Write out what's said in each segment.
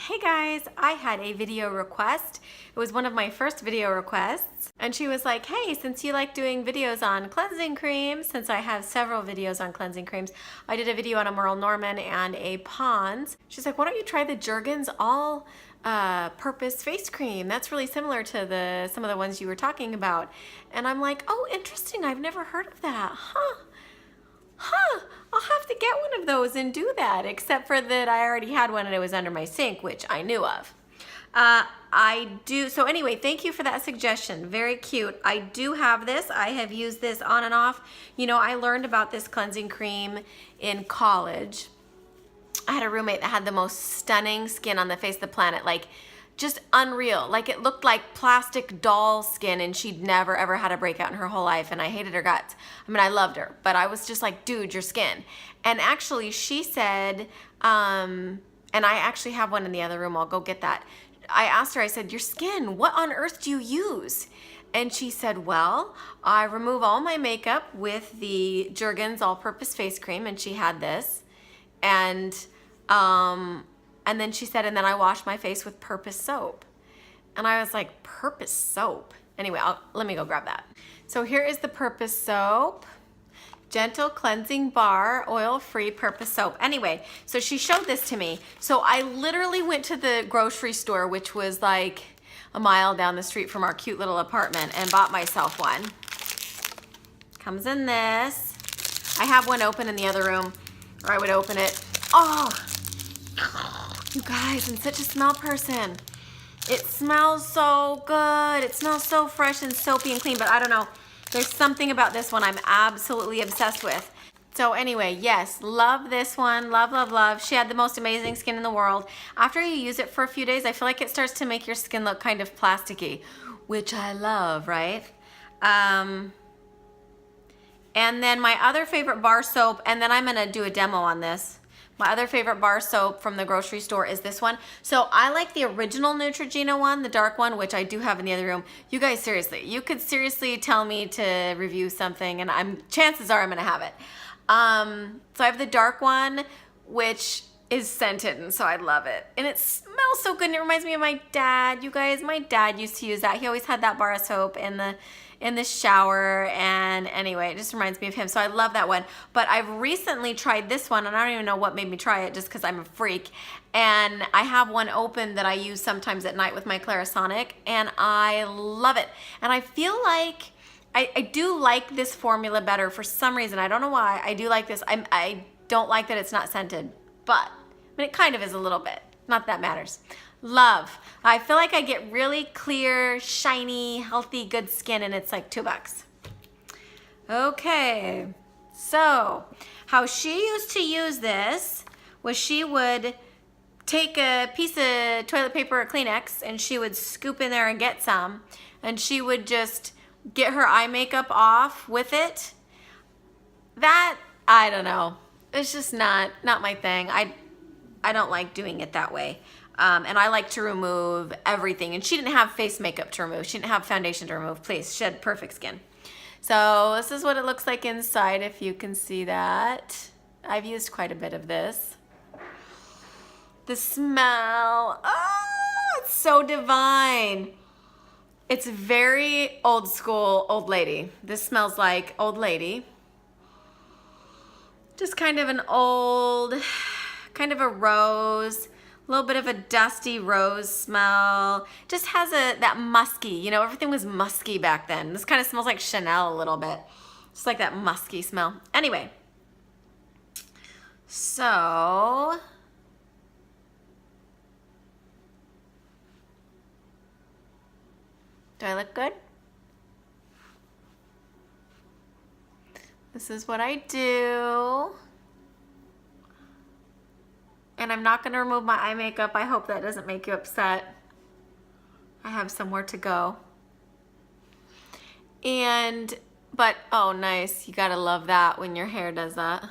Hey guys, I had a video request. It was one of my first video requests. And she was like, hey, since you like doing videos on cleansing creams, since I have several videos on cleansing creams, I did a video on a Merle Norman and a Pond's. She's like, why don't you try the Jergen's all-purpose face cream? That's really similar to some of the ones you were talking about. And I'm like, oh, interesting. I've never heard of that. I'll have to get one of those and do that, except for that I already had one and it was under my sink, which I knew of. So anyway, thank you for that suggestion. Very cute. I do have this. I have used this on and off. You know, I learned about this cleansing cream in college. I had a roommate that had the most stunning skin on the face of the planet, like just unreal. Like it looked like plastic doll skin, and she'd never ever had a breakout in her whole life, and I hated her guts. I mean, I loved her, but I was just like, dude, your skin. And actually she said, and I actually have one in the other room, I'll go get that. I asked her, I said, your skin, what on earth do you use? And she said, well, I remove all my makeup with the Jergen's all-purpose face cream, and she had this. And then she said, and then I wash my face with Purpose soap. And I was like, Purpose soap? Anyway, let me go grab that. So here is the Purpose soap. Gentle cleansing bar, oil-free Purpose soap. Anyway, so she showed this to me. So I literally went to the grocery store, which was like a mile down the street from our cute little apartment, and bought myself one. Comes in this. I have one open in the other room, or I would open it. Oh! You guys, I'm such a smell person. It smells so good. It smells so fresh and soapy and clean, but I don't know. There's something about this one I'm absolutely obsessed with. So anyway, yes, love this one. Love, love, love. She had the most amazing skin in the world. After you use it for a few days, I feel like it starts to make your skin look kind of plasticky, which I love, right? And then my other favorite bar soap, and then I'm gonna do a demo on this. My other favorite bar soap from the grocery store is this one. So I like the original Neutrogena one, the dark one, which I do have in the other room. You guys, seriously, you could seriously tell me to review something, and chances are I'm gonna have it. So I have the dark one, which is scented, and so I love it. And it smells so good, and it reminds me of my dad. You guys, my dad used to use that. He always had that bar of soap in the shower, and anyway, it just reminds me of him. So I love that one. But I've recently tried this one, and I don't even know what made me try it, just because I'm a freak. And I have one open that I use sometimes at night with my Clarisonic, and I love it. And I feel like I do like this formula better for some reason. I don't know why. I do like this. I don't like that it's not scented, but I mean, it kind of is a little bit. Not that matters. Love. I feel like I get really clear, shiny, healthy, good skin, and it's like $2. Okay, so how she used to use this was she would take a piece of toilet paper or Kleenex, and she would scoop in there and get some, and she would just get her eye makeup off with it. That, I don't know. It's just not my thing. I don't like doing it that way. And I like to remove everything. And she didn't have face makeup to remove. She didn't have foundation to remove. Please, she had perfect skin. So this is what it looks like inside, if you can see that. I've used quite a bit of this. The smell, oh, it's so divine. It's very old school, old lady. This smells like old lady. Just kind of an old, kind of a rose, a little bit of a dusty rose smell. Just has that musky, you know, everything was musky back then. This kind of smells like Chanel a little bit. Just like that musky smell. Anyway, so do I look good? This is what I do. And I'm not gonna remove my eye makeup. I hope that doesn't make you upset. I have somewhere to go. But, oh nice, you gotta love that when your hair does that.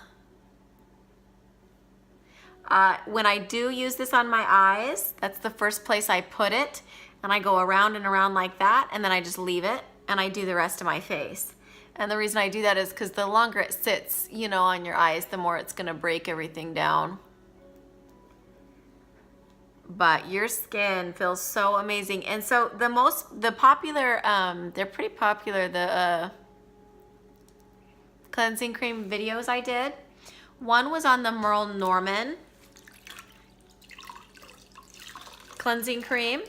When I do use this on my eyes, that's the first place I put it, and I go around and around like that, and then I just leave it, and I do the rest of my face. And the reason I do that is because the longer it sits, you know, on your eyes, the more it's gonna break everything down. but your skin feels so amazing. And so the popular, they're pretty popular, the cleansing cream videos I did. One was on the Merle Norman cleansing cream,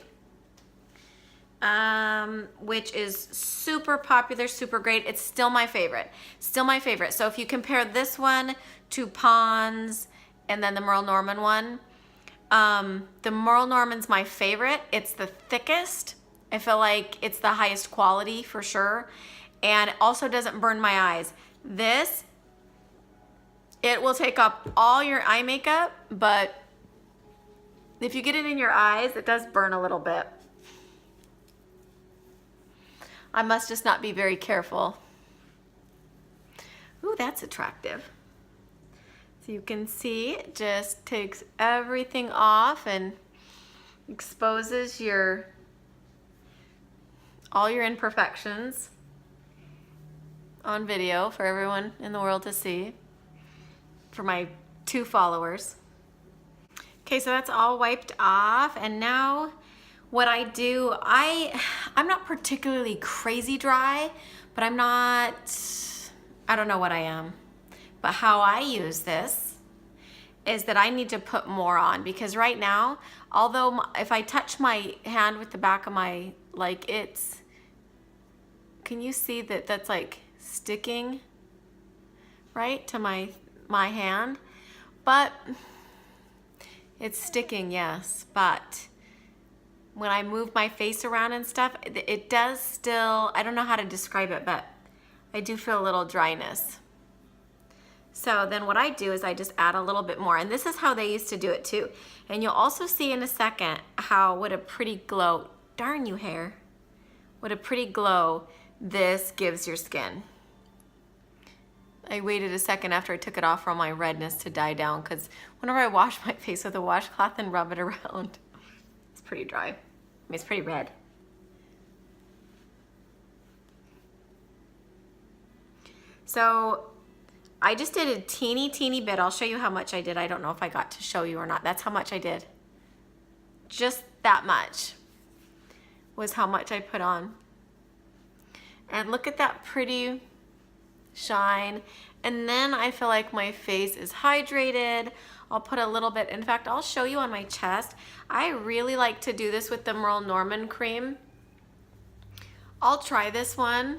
which is super popular, super great. It's still my favorite. Still my favorite. So if you compare this one to Pond's and then the Merle Norman one, the Merle Norman's my favorite. It's the thickest. I feel like it's the highest quality for sure. And it also doesn't burn my eyes. This, it will take up all your eye makeup, but if you get it in your eyes, it does burn a little bit. I must just not be very careful. Ooh, that's attractive. So you can see it just takes everything off and exposes all your imperfections on video for everyone in the world to see, for my 2 followers. Okay, so that's all wiped off, and now what I do, I'm not particularly crazy dry, but I don't know what I am. But how I use this is that I need to put more on, because right now, although if I touch my hand with the back of my, like can you see that that's like sticking right to my hand? But it's sticking, yes, but when I move my face around and stuff, it does still, I don't know how to describe it, but I do feel a little dryness. So then what I do is I just add a little bit more, and this is how they used to do it too. And you'll also see in a second what a pretty glow, darn you hair, what a pretty glow this gives your skin. I waited a second after I took it off for all my redness to die down, because whenever I wash my face with a washcloth and rub it around, it's pretty dry. I mean, it's pretty red. So I just did a teeny bit. I'll show you how much I did. I don't know if I got to show you or not. That's how much I did. Just that much was how much I put on. And look at that pretty shine. And then I feel like my face is hydrated. I'll put a little bit, in fact, I'll show you on my chest. I really like to do this with the Merle Norman cream. I'll try this one.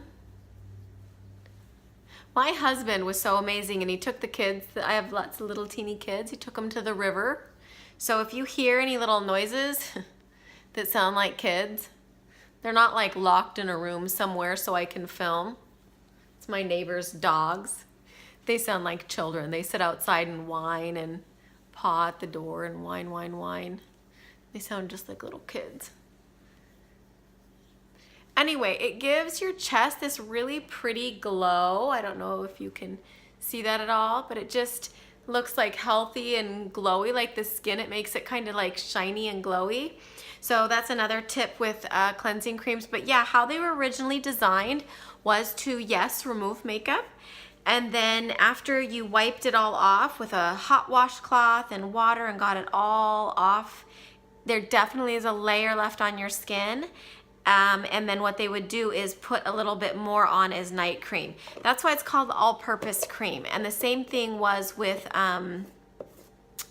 My husband was so amazing, and he took the kids, I have lots of little teeny kids, he took them to the river. So if you hear any little noises that sound like kids, they're not like locked in a room somewhere so I can film. It's my neighbor's dogs. They sound like children. They sit outside and whine and paw at the door and whine. They sound just like little kids. Anyway, it gives your chest this really pretty glow. I don't know if you can see that at all, but it just looks like healthy and glowy, like the skin. It makes it kind of like shiny and glowy. So that's another tip with cleansing creams. But yeah, how they were originally designed was to, yes, remove makeup. And then after you wiped it all off with a hot washcloth and water and got it all off, there definitely is a layer left on your skin. And then what they would do is put a little bit more on as night cream. That's why it's called all-purpose cream. And the same thing was with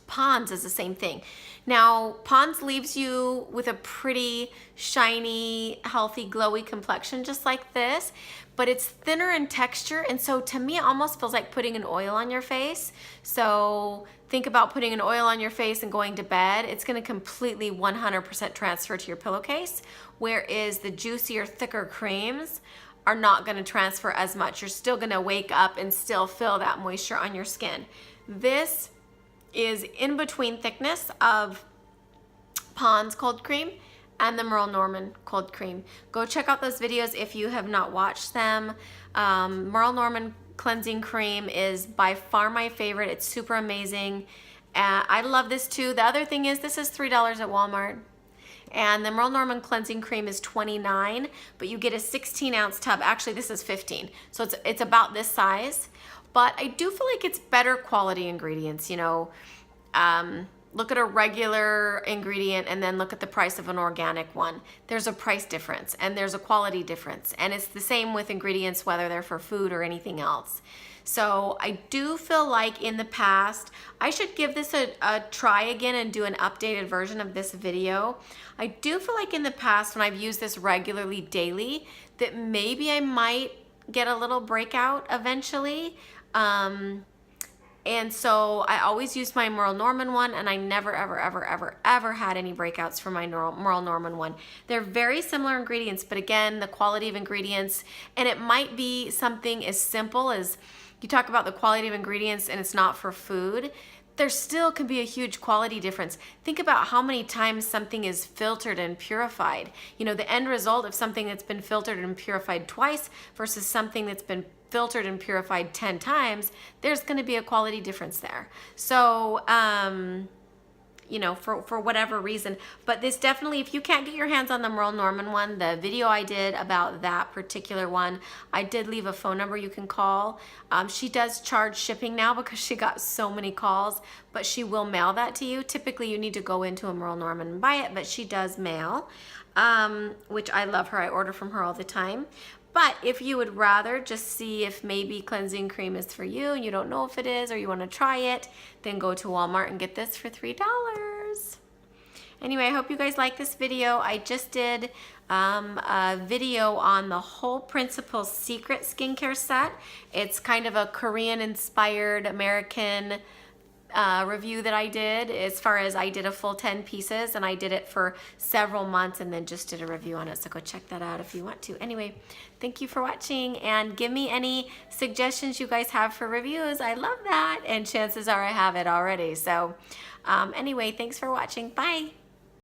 Pond's, is the same thing. Now, Pond's leaves you with a pretty shiny, healthy, glowy complexion just like this, but it's thinner in texture, and so to me it almost feels like putting an oil on your face. So think about putting an oil on your face and going to bed. It's going to completely 100% transfer to your pillowcase, whereas the juicier, thicker creams are not going to transfer as much. You're still going to wake up and still feel that moisture on your skin. This is in between thickness of Pond's cold cream and the Merle Norman cold cream. Go check out those videos if you have not watched them. Merle Norman cleansing cream is by far my favorite. It's super amazing. I love this too. The other thing is this is $3 at Walmart. And the Merle Norman cleansing cream is $29, but you get a 16-ounce tub. Actually, this is 15, so it's about this size. But I do feel like it's better quality ingredients, you know. look at a regular ingredient and then look at the price of an organic one. There's a price difference and there's a quality difference. And it's the same with ingredients, whether they're for food or anything else. So I do feel like in the past, I should give this a try again and do an updated version of this video. I do feel like in the past when I've used this regularly daily, that maybe I might get a little breakout eventually. And so I always used my Merle Norman one, and I never, ever, ever, ever, ever had any breakouts for my Merle Norman one. They're very similar ingredients, but again, the quality of ingredients, and it might be something as simple as you talk about the quality of ingredients and it's not for food. There still can be a huge quality difference. Think about how many times something is filtered and purified. You know, the end result of something that's been filtered and purified twice versus something that's been filtered and purified 10 times, there's going to be a quality difference there. So, you know, for whatever reason. But this definitely, if you can't get your hands on the Merle Norman one, the video I did about that particular one, I did leave a phone number you can call. She does charge shipping now because she got so many calls, but she will mail that to you. Typically, you need to go into a Merle Norman and buy it, but she does mail, which I love her. I order from her all the time. But if you would rather just see if maybe cleansing cream is for you and you don't know if it is or you want to try it, then go to Walmart and get this for $3. Anyway, I hope you guys like this video. I just did a video on the Whole Principles Secret skincare set. It's kind of a Korean-inspired American review that I did, as far as I did a full 10 pieces and I did it for several months and then just did a review on it, so go check that out if you want to. Anyway, thank you for watching and give me any suggestions you guys have for reviews. I love that, and chances are I have it already. So anyway, thanks for watching. Bye.